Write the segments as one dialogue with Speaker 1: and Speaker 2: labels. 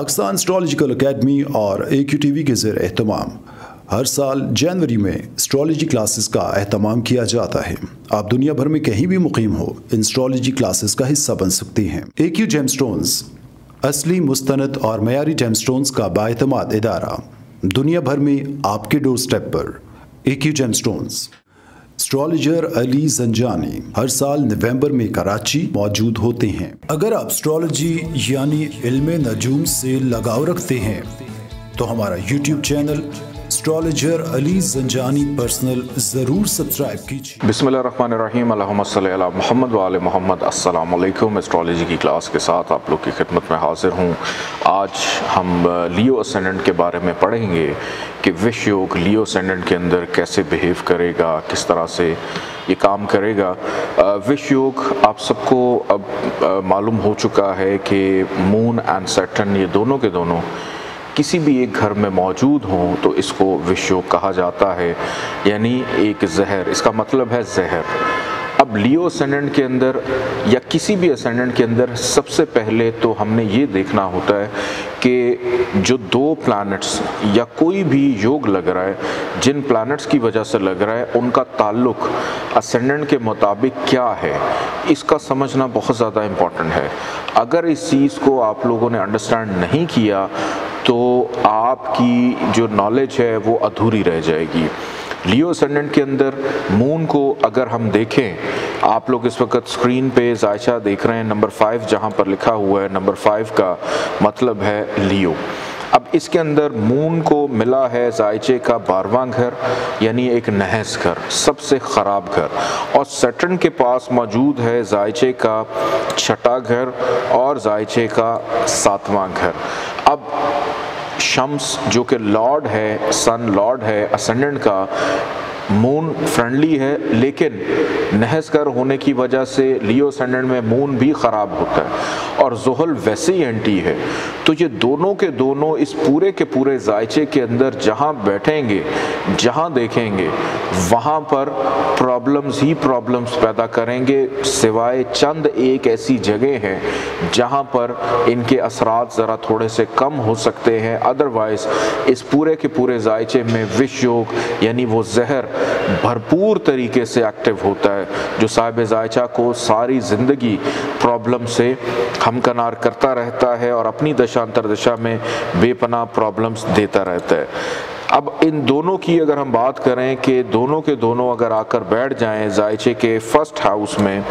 Speaker 1: Pakistan astrological academy और AQ TV के ज़ेर एहतमाम हर साल जनवरी में एस्ट्रोलॉजी क्लासेस का एहतमाम किया जाता है। आप दुनिया भर में कहीं भी मुकीम हो, इन एस्ट्रोलॉजी क्लासेस का हिस्सा बन सकते हैं। AQ जेमस्टोन्स असली, मुस्तनद और मयारी जेमस्टोन्स का बाएतमाद इदारा, दुनिया भर में आपके डोर स्टेप पर। AQ gemstones. Astrologer Ali Zanjani हर साल नवंबर में कराची मौजूद होते हैं। अगर आप एस्ट्रोलॉजी यानी इल्मे नजूम से लगाव रखते हैं तो हमारा YouTube channel astrologer Ali Zanjani personal ज़रूर सब्सक्राइब कीजिए।
Speaker 2: बिस्मिल्लाहिर्रहमानिर्रहीम, अल्लाहुम्मा सल्ली अला मुहम्मद व आले मुहम्मद। अस्सलाम वालेकुम। एस्ट्रोलॉजी की क्लास के साथ आप लोग की खिदमत में हाजिर हूँ। आज हम लियो असेंडेंट के बारे में पढ़ेंगे कि विष योग लियो असेंडेंट के अंदर कैसे बिहेव करेगा, किस तरह से ये काम करेगा। विष योग आप सबको अब मालूम हो चुका है कि मून एंड सैटर्न ये दोनों के दोनों किसी भी एक घर में मौजूद हों तो इसको विष योग कहा जाता है, यानी एक जहर। इसका मतलब है जहर। अब लियो असेंडेंट के अंदर या किसी भी असेंडेंट के अंदर सबसे पहले तो हमने ये देखना होता है कि जो दो प्लैनेट्स या कोई भी योग लग रहा है, जिन प्लैनेट्स की वजह से लग रहा है, उनका ताल्लुक असेंडेंट के मुताबिक क्या है, इसका समझना बहुत ज़्यादा इम्पॉर्टेंट है। अगर इस चीज़ को आप लोगों ने अंडरस्टैंड नहीं किया तो आपकी जो नॉलेज है वो अधूरी रह जाएगी। लियो असेंडेंट के अंदर मून को अगर हम देखें, आप लोग इस वक्त स्क्रीन पे जायशा देख रहे हैं नंबर 5 जहां पर लिखा हुआ है। नंबर 5 का मतलब है लियो। अब इसके अंदर मून को मिला है जायचे का 12वां घर, यानी एक नहस घर, सबसे ख़राब घर, और सैटर्न के पास मौजूद है जायचे का 6ठा घर और जायचे का 7वां घर। अब शम्स जो कि लॉर्ड है, सन लॉर्ड है असेंडेंट का, मून फ्रेंडली है, लेकिन नहसगर होने की वजह से लियो असेंडेंट में मून भी ख़राब होता है और ज़ुहल वैसे ही एंटी है। तो ये दोनों के दोनों इस पूरे के पूरे जायचे के अंदर जहाँ बैठेंगे, जहाँ देखेंगे, वहाँ पर प्रॉब्लम्स ही प्रॉब्लम्स पैदा करेंगे, सिवाय चंद एक ऐसी जगह हैं जहाँ पर इनके असरात ज़रा थोड़े से कम हो सकते हैं। अदरवाइज़ इस पूरे के पूरे जायचे में विष योग यानी वो जहर भरपूर तरीके से एक्टिव होता है, जो साहिब जायचा को सारी ज़िंदगी प्रॉब्लम से हमकनार करता रहता है और अपनी दशा अंतरदशा में बेपनाह प्रॉब्लम्स देता रहता है। अब इन दोनों की अगर हम बात करें कि दोनों के दोनों अगर आकर बैठ जाएं जायचे के फर्स्ट हाउस में,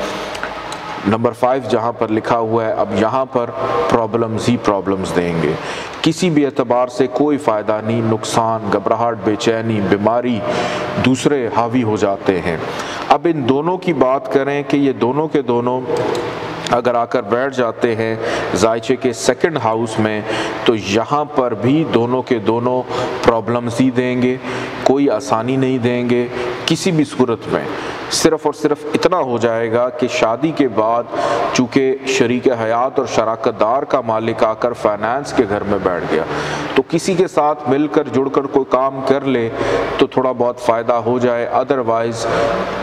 Speaker 2: नंबर 5 जहाँ पर लिखा हुआ है, अब यहाँ पर प्रॉब्लम्स ही प्रॉब्लम्स देंगे। किसी भी एतबार से कोई फ़ायदा नहीं, नुकसान, घबराहट, बेचैनी, बीमारी दूसरे हावी हो जाते हैं। अब इन दोनों की बात करें कि ये दोनों के दोनों अगर आकर बैठ जाते हैं जायचे के सेकंड हाउस में, तो यहाँ पर भी दोनों के दोनों प्रॉब्लम्स ही देंगे, कोई आसानी नहीं देंगे किसी भी सूरत में। सिर्फ़ और सिर्फ इतना हो जाएगा कि शादी के बाद चूँकि शरीक हयात और शराकतदार का मालिक आकर फाइनेंस के घर में बैठ गया, तो किसी के साथ मिलकर जुड़कर कोई काम कर ले तो थोड़ा बहुत फ़ायदा हो जाए, अदरवाइज़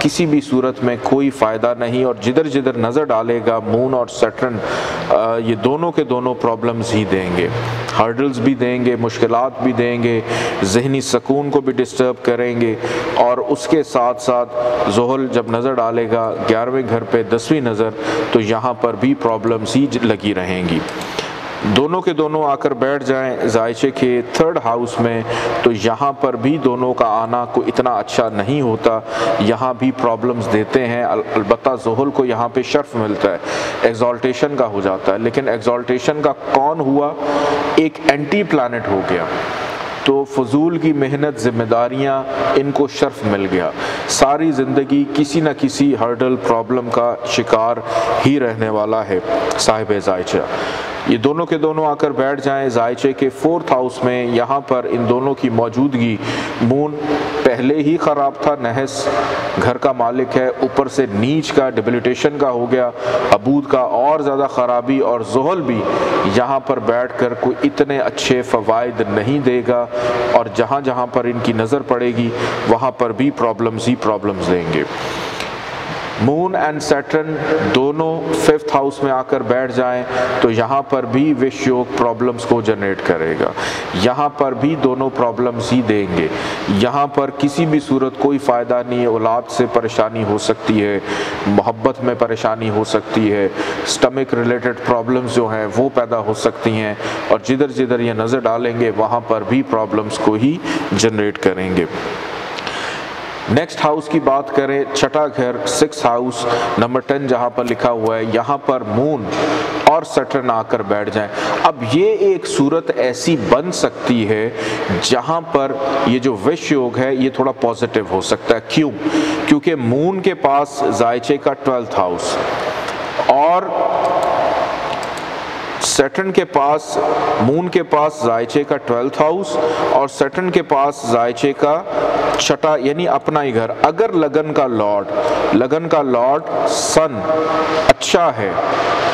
Speaker 2: किसी भी सूरत में कोई फ़ायदा नहीं। और जिधर जिधर नज़र डालेगा मून और सैटर्न ये दोनों के दोनों प्रॉब्लम्स ही देंगे, हर्डल्स भी देंगे, मुश्किलात भी देंगे, ज़हनी सुकून को भी डिस्टर्ब करेंगे। और उसके साथ साथ ज़ुहल जब नज़र डालेगा 11वें घर पे 10वीं नज़र, तो यहाँ पर भी प्रॉब्लम्स ही लगी रहेंगी। दोनों के दोनों आकर बैठ जाएं जायचे के थर्ड हाउस में, तो यहाँ पर भी दोनों का आना को इतना अच्छा नहीं होता, यहाँ भी प्रॉब्लम्स देते हैं। अलबत्ता ज़ुहल को यहाँ पे शर्फ मिलता है, एग्जॉल्टेशन का हो जाता है, लेकिन एग्जॉल्टेशन का कौन हुआ, एक एंटी प्लैनेट हो गया, तो फजूल की मेहनत, जिम्मेदारियाँ, इनको शर्फ मिल गया। सारी ज़िंदगी किसी न किसी हर्डल प्रॉब्लम का शिकार ही रहने वाला है साहिब जायचा। ये दोनों के दोनों आकर बैठ जाएं जायचे के 4th हाउस में, यहाँ पर इन दोनों की मौजूदगी, मून पहले ही ख़राब था, नहस घर का मालिक है, ऊपर से नीच का डिबिलिटेशन का हो गया, अबूद का और ज़्यादा ख़राबी, और ज़ुहल भी यहाँ पर बैठकर कोई इतने अच्छे फ़वाइद नहीं देगा, और जहाँ जहाँ पर इनकी नज़र पड़ेगी वहाँ पर भी प्रॉब्लम्स ही प्रॉब्लम्स देंगे। मून एंड सैटर्न दोनों 5th हाउस में आकर बैठ जाएं तो यहाँ पर भी विष योग प्रॉब्लम्स को जनरेट करेगा, यहाँ पर भी दोनों प्रॉब्लम्स ही देंगे। यहाँ पर किसी भी सूरत कोई फ़ायदा नहीं है, औलाद से परेशानी हो सकती है, मोहब्बत में परेशानी हो सकती है, स्टमक रिलेटेड प्रॉब्लम्स जो हैं वो पैदा हो सकती हैं, और जिधर जिधर ये नज़र डालेंगे वहाँ पर भी प्रॉब्लम्स को ही जनरेट करेंगे। नेक्स्ट हाउस की बात करें, छठा घर 6th हाउस नंबर 10 जहाँ पर लिखा हुआ है, यहाँ पर मून और सैटर्न आकर बैठ जाएं। अब ये एक सूरत ऐसी बन सकती है जहाँ पर ये जो विष योग है ये थोड़ा पॉजिटिव हो सकता है। क्यों? क्योंकि मून के पास जायचे का 12th हाउस और सैटर्न के पास, मून के पास जायचे का 12th हाउस और सैटर्न के पास जायचे का छठा यानी अपना ही घर। अगर लगन का लॉर्ड सन अच्छा है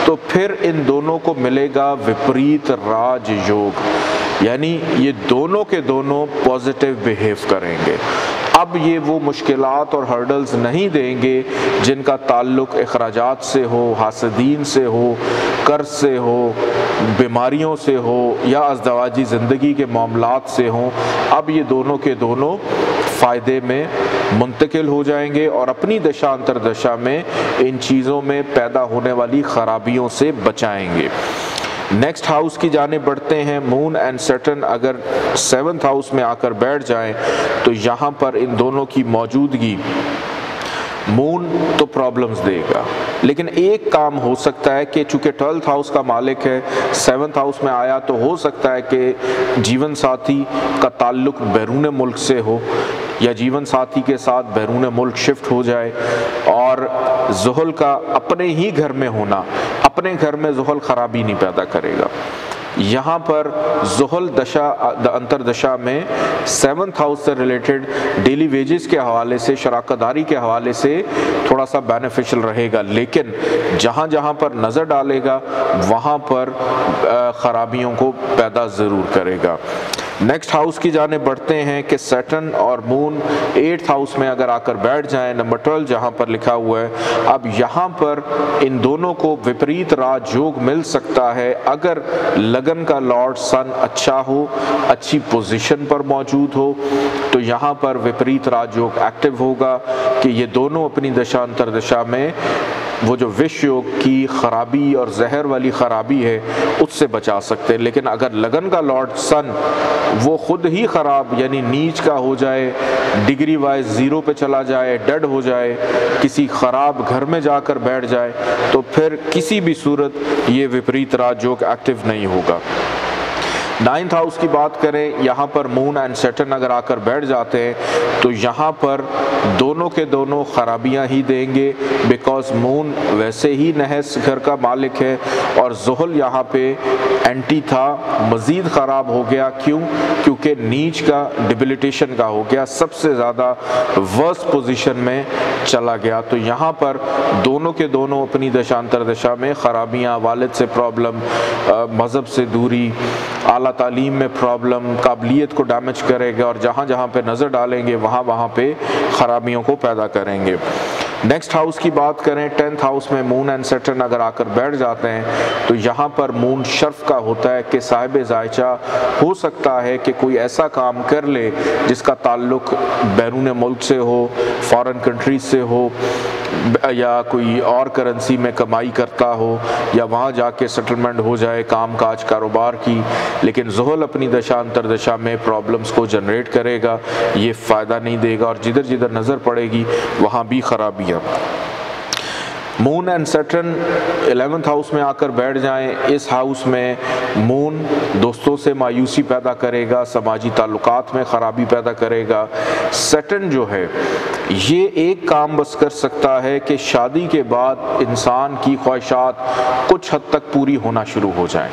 Speaker 2: तो फिर इन दोनों को मिलेगा विपरीत राज योग, यानी ये दोनों के दोनों पॉजिटिव बिहेव करेंगे। अब ये वो मुश्किलात और हर्डल्स नहीं देंगे जिनका ताल्लुक़ अखराजात से हो, हासदीन से हो, कर्ज से हो, बीमारियों से हो या अज़दवाजी ज़िंदगी के मामलात से हों। अब ये दोनों के दोनों फ़ायदे में मुंतकिल हो जाएंगे और अपनी दशा अंतरदशा में इन चीज़ों में पैदा होने वाली ख़राबियों से बचाएंगे। नेक्स्ट हाउस की जानिब बढ़ते हैं। मून एंड सैटर्न अगर 7th हाउस में आकर बैठ जाएं तो यहाँ पर इन दोनों की मौजूदगी, मून तो प्रॉब्लम्स देगा, लेकिन एक काम हो सकता है कि चूँकि 12th हाउस का मालिक है 7th हाउस में आया तो हो सकता है कि जीवन साथी का ताल्लुक़ बैरून मुल्क से हो या जीवन साथी के साथ बैरून मुल्क शिफ्ट हो जाए, और ज़ुहल का अपने ही घर में होना, अपने घर में ज़ुहल ख़राबी नहीं पैदा करेगा। यहाँ पर ज़ुहल दशा अंतरदशा में 7th हाउस से रिलेटेड डेली वेजेस के हवाले से, शराकतदारी के हवाले से थोड़ा सा बेनिफिशियल रहेगा, लेकिन जहाँ जहाँ पर नज़र डालेगा वहाँ पर ख़राबियों को पैदा ज़रूर करेगा। नेक्स्ट हाउस की जाने बढ़ते हैं कि सैटर्न और मून 8th हाउस में अगर आकर बैठ जाएं, नंबर 12 जहाँ पर लिखा हुआ है। अब यहाँ पर इन दोनों को विपरीत राजयोग मिल सकता है अगर लगन का लॉर्ड सन अच्छा हो, अच्छी पोजीशन पर मौजूद हो, तो यहाँ पर विपरीत राजयोग एक्टिव होगा कि ये दोनों अपनी दशा अंतरदशा में वो जो विष योग की ख़राबी और जहर वाली ख़राबी है उससे बचा सकते हैं। लेकिन अगर लगन का लॉर्ड सन वो ख़ुद ही ख़राब यानी नीच का हो जाए, डिग्री वाइज 0 पे चला जाए, डेड हो जाए, किसी ख़राब घर में जाकर बैठ जाए, तो फिर किसी भी सूरत ये विपरीत राजयोग एक्टिव नहीं होगा। 9th हाउस की बात करें, यहाँ पर मून एंड सैटर्न अगर आकर बैठ जाते हैं तो यहाँ पर दोनों के दोनों ख़राबियाँ ही देंगे, बिकॉज मून वैसे ही नहस घर का मालिक है और ज़ुहल यहाँ पे एंटी था, मज़ीद ख़राब हो गया। क्यों? क्योंकि नीच का डिबिलिटेशन का हो गया, सबसे ज़्यादा वर्स्ट पोजीशन में चला गया। तो यहाँ पर दोनों के दोनों अपनी दशांतर दशा में ख़राबियाँ, वालिद से प्रॉब्लम, मज़हब से दूरी, आला तालीम में प्रॉब्लम, काबिलियत को डैमेज करेगा और जहाँ जहाँ पे नज़र डालेंगे वहाँ वहाँ पे ख़राबियों को पैदा करेंगे। नेक्स्ट हाउस की बात करें, 10th हाउस में मून एंड सैटर्न अगर आकर बैठ जाते हैं तो यहाँ पर मून शर्फ का होता है कि साहिब जायचा हो सकता है कि कोई ऐसा काम कर ले जिसका ताल्लुक़ बैरून मुल्क से हो, फॉरेन कंट्रीज से हो, या कोई और करेंसी में कमाई करता हो, या वहाँ जाके सेटलमेंट हो जाए काम काज कारोबार की। लेकिन ज़ुहल अपनी दशा अंतरदशा में प्रॉब्लम्स को जनरेट करेगा, ये फ़ायदा नहीं देगा और जिधर जिधर नज़र पड़ेगी वहाँ भी ख़राबियाँ। Moon and Saturn 11th house में आकर बैठ जाएं, इस हाउस में मून दोस्तों से मायूसी पैदा करेगा, समाजी ताल्लुकात में ख़राबी पैदा करेगा। सैटर्न जो है ये एक काम बस कर सकता है कि शादी के बाद इंसान की ख्वाहिशात कुछ हद तक पूरी होना शुरू हो जाएं,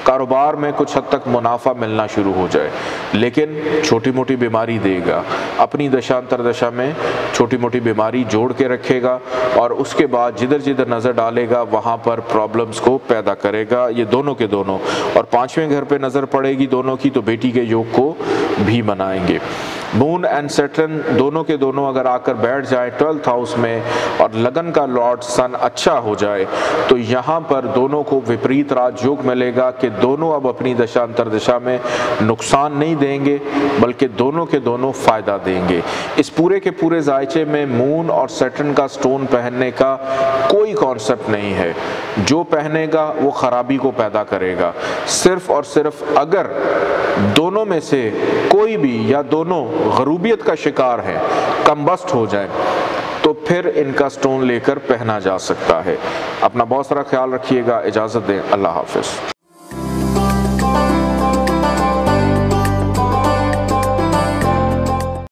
Speaker 2: कारोबार में कुछ हद तक मुनाफा मिलना शुरू हो जाए, लेकिन छोटी मोटी बीमारी देगा, अपनी दशांतर दशा में छोटी मोटी बीमारी जोड़ के रखेगा और उसके बाद जिधर जिधर नज़र डालेगा वहाँ पर प्रॉब्लम्स को पैदा करेगा, ये दोनों के दोनों। और 5वें घर पे नज़र पड़ेगी दोनों की तो बेटी के योग को भी मनाएंगे। मून एंड सैटर्न दोनों के दोनों अगर आकर बैठ जाए 12th हाउस में और लगन का लॉर्ड सन अच्छा हो जाए तो यहाँ पर दोनों को विपरीत राजयोग मिलेगा कि दोनों अब अपनी दशा अंतरदशा में नुकसान नहीं देंगे बल्कि दोनों के दोनों फ़ायदा देंगे। इस पूरे के पूरे जायचे में मून और सैटर्न का स्टोन पहनने का कोई कॉन्सेप्ट नहीं है। जो पहनेगा वो खराबी को पैदा करेगा। सिर्फ और सिर्फ अगर दोनों में से कोई भी या दोनों गरूबियत का शिकार है, कम्बस्ट हो जाए, तो फिर इनका स्टोन लेकर पहना जा सकता है। अपना बहुत सारा ख्याल रखिएगा। इजाज़त दें। अल्लाह हाफ़िज़।